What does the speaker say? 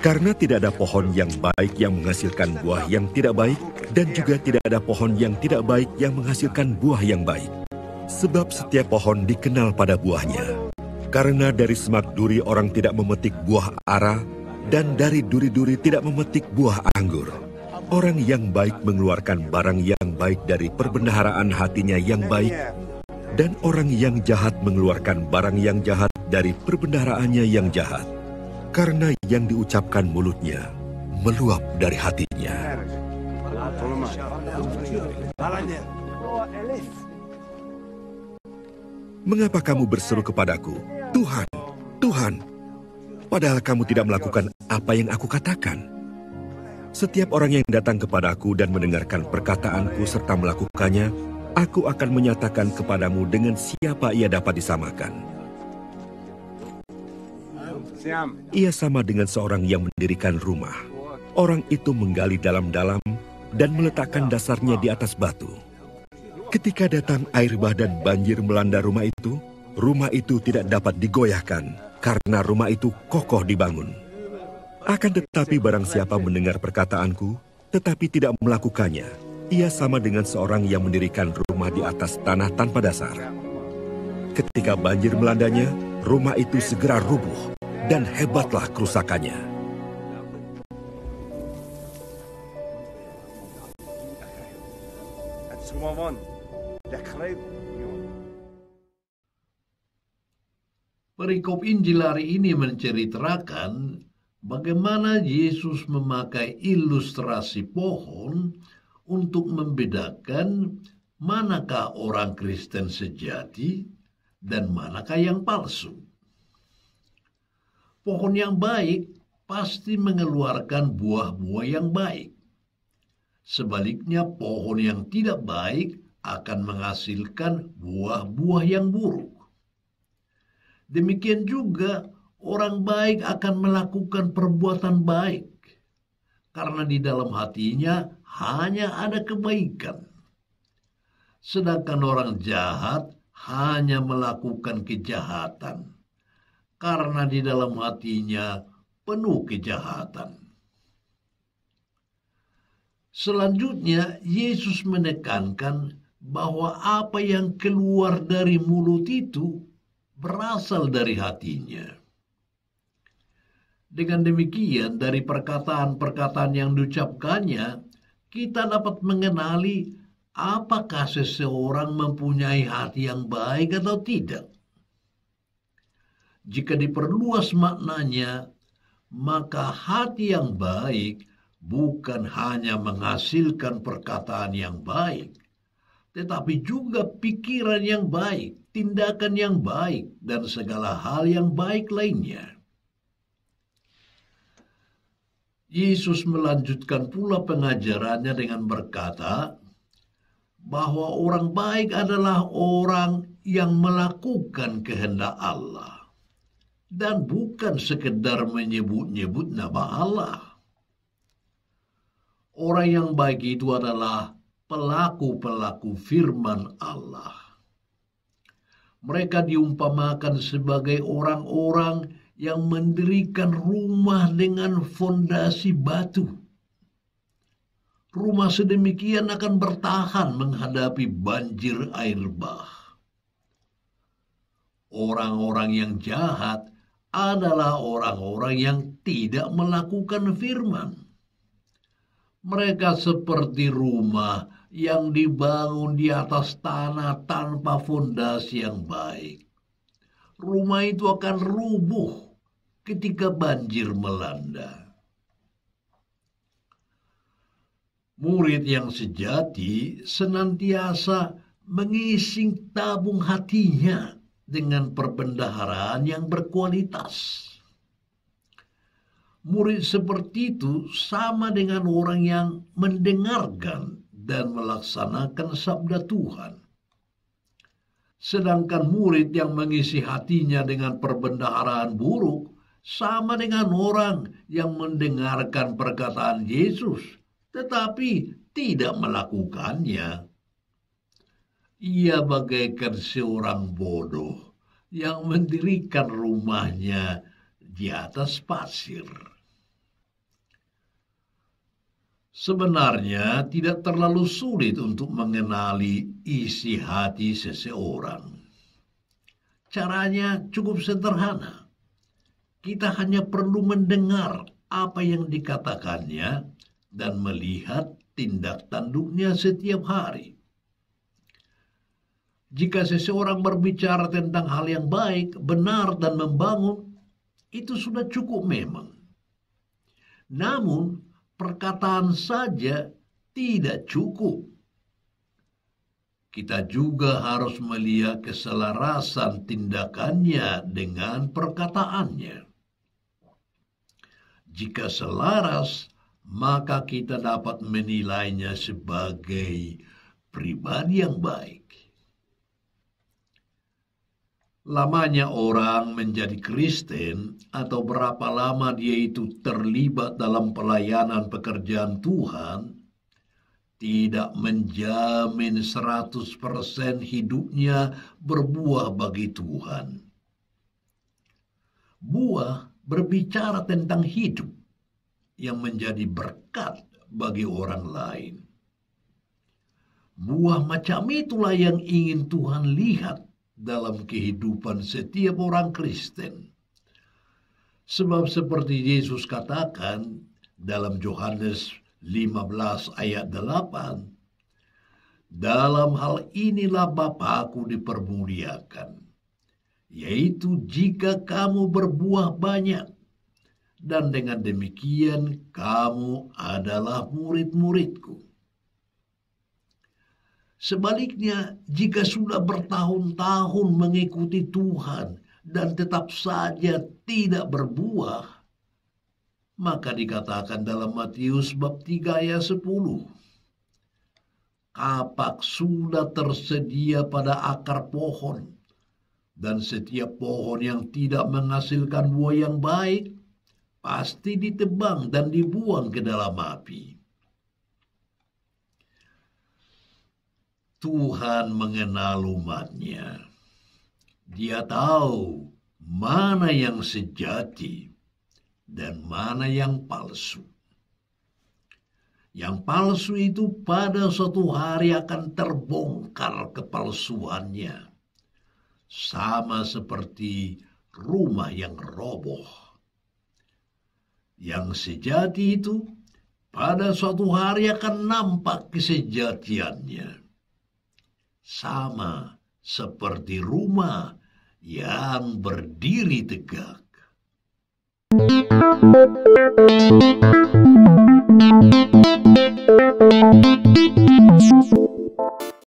Karena tidak ada pohon yang baik yang menghasilkan buah yang tidak baik, dan juga tidak ada pohon yang tidak baik yang menghasilkan buah yang baik. Sebab setiap pohon dikenal pada buahnya. Karena dari semak duri orang tidak memetik buah ara, dan dari duri-duri tidak memetik buah anggur. Orang yang baik mengeluarkan barang yang baik dari perbendaharaan hatinya yang baik, dan orang yang jahat mengeluarkan barang yang jahat dari perbendaharaannya yang jahat. Karena yang diucapkan mulutnya meluap dari hatinya. Mengapa kamu berseru kepadaku, Tuhan, Tuhan, padahal kamu tidak melakukan apa yang aku katakan? Setiap orang yang datang kepadaku dan mendengarkan perkataanku serta melakukannya, aku akan menyatakan kepadamu dengan siapa ia dapat disamakan. Ia sama dengan seorang yang mendirikan rumah. Orang itu menggali dalam-dalam dan meletakkan dasarnya di atas batu. Ketika datang air bah dan banjir melanda rumah itu tidak dapat digoyahkan karena rumah itu kokoh dibangun. Akan tetapi barang siapa mendengar perkataanku, tetapi tidak melakukannya, ia sama dengan seorang yang mendirikan rumah di atas tanah tanpa dasar. Ketika banjir melandanya, rumah itu segera rubuh. Dan hebatlah kerusakannya. Perikop Injil hari ini menceritakan bagaimana Yesus memakai ilustrasi pohon untuk membedakan manakah orang Kristen sejati dan manakah yang palsu. Pohon yang baik pasti mengeluarkan buah-buah yang baik. Sebaliknya, pohon yang tidak baik akan menghasilkan buah-buah yang buruk. Demikian juga, orang baik akan melakukan perbuatan baik, karena di dalam hatinya hanya ada kebaikan. Sedangkan orang jahat hanya melakukan kejahatan, karena di dalam hatinya penuh kejahatan. Selanjutnya, Yesus menekankan bahwa apa yang keluar dari mulut itu berasal dari hatinya. Dengan demikian, dari perkataan-perkataan yang diucapkannya, kita dapat mengenali apakah seseorang mempunyai hati yang baik atau tidak. Jika diperluas maknanya, maka hati yang baik bukan hanya menghasilkan perkataan yang baik, tetapi juga pikiran yang baik, tindakan yang baik, dan segala hal yang baik lainnya. Yesus melanjutkan pula pengajarannya dengan berkata bahwa orang baik adalah orang yang melakukan kehendak Allah, dan bukan sekedar menyebut-nyebut nama Allah. Orang yang baik itu adalah pelaku-pelaku firman Allah. Mereka diumpamakan sebagai orang-orang yang mendirikan rumah dengan fondasi batu. Rumah sedemikian akan bertahan menghadapi banjir air bah. Orang-orang yang jahat adalah orang-orang yang tidak melakukan firman. Mereka seperti rumah yang dibangun di atas tanah tanpa fondasi yang baik. Rumah itu akan rubuh ketika banjir melanda. Murid yang sejati senantiasa mengisi tabung hatinya dengan perbendaharaan yang berkualitas. Murid seperti itu sama dengan orang yang mendengarkan dan melaksanakan sabda Tuhan. Sedangkan murid yang mengisi hatinya dengan perbendaharaan buruk sama dengan orang yang mendengarkan perkataan Yesus tetapi tidak melakukannya. Ia bagaikan seorang bodoh yang mendirikan rumahnya di atas pasir. Sebenarnya tidak terlalu sulit untuk mengenali isi hati seseorang. Caranya cukup sederhana. Kita hanya perlu mendengar apa yang dikatakannya dan melihat tindak tanduknya setiap hari. Jika seseorang berbicara tentang hal yang baik, benar, dan membangun, itu sudah cukup memang. Namun, perkataan saja tidak cukup. Kita juga harus melihat keselarasan tindakannya dengan perkataannya. Jika selaras, maka kita dapat menilainya sebagai pribadi yang baik. Lamanya orang menjadi Kristen atau berapa lama dia itu terlibat dalam pelayanan pekerjaan Tuhan tidak menjamin 100% hidupnya berbuah bagi Tuhan. Buah berbicara tentang hidup yang menjadi berkat bagi orang lain. Buah macam itulah yang ingin Tuhan lihat dalam kehidupan setiap orang Kristen. Sebab seperti Yesus katakan dalam Yohanes 15 ayat 8, dalam hal inilah Bapa-Ku dipermuliakan, yaitu jika kamu berbuah banyak, dan dengan demikian kamu adalah murid-murid-Ku. Sebaliknya, jika sudah bertahun-tahun mengikuti Tuhan dan tetap saja tidak berbuah, maka dikatakan dalam Matius bab 3 ayat 10, kapak sudah tersedia pada akar pohon, dan setiap pohon yang tidak menghasilkan buah yang baik pasti ditebang dan dibuang ke dalam api. Tuhan mengenal umatnya. Dia tahu mana yang sejati dan mana yang palsu. Yang palsu itu pada suatu hari akan terbongkar kepalsuannya. Sama seperti rumah yang roboh. Yang sejati itu pada suatu hari akan nampak kesejatiannya. Sama seperti rumah yang berdiri tegak.